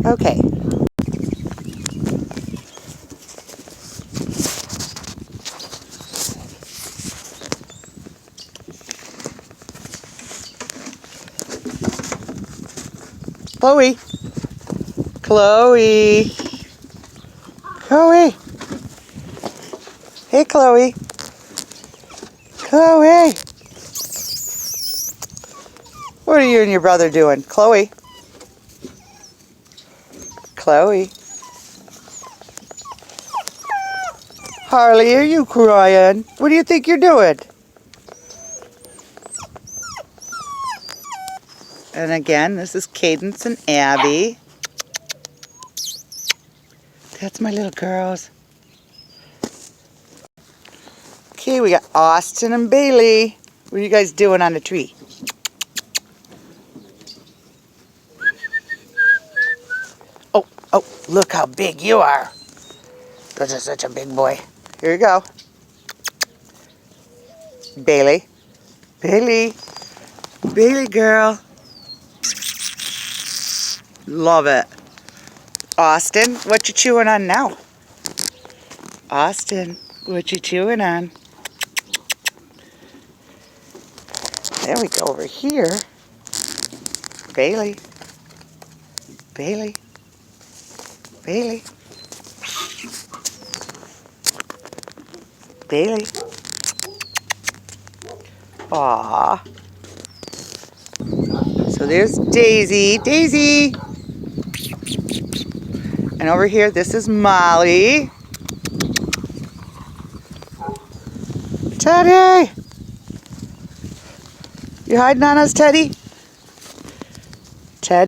Okay. Chloe. Chloe. Chloe. Hey, Chloe. Chloe. What are you and your brother doing? Chloe. Chloe. Harley, are you crying? What do you think you're doing? And again, this is Cadence and Abby. That's my little girls. Okay, we got Austin and Bailey. What are you guys doing on the tree? Oh, look how big you are. This is such a big boy. Here you go. Bailey. Bailey. Bailey girl. Love it. Austin, what you chewing on now? Austin, what you chewing on? Then we go over here. Bailey. Bailey. Bailey. Bailey. Aww. So there's Daisy. Daisy. And over here, this is Molly. Teddy. You hiding on us, Teddy? Ted.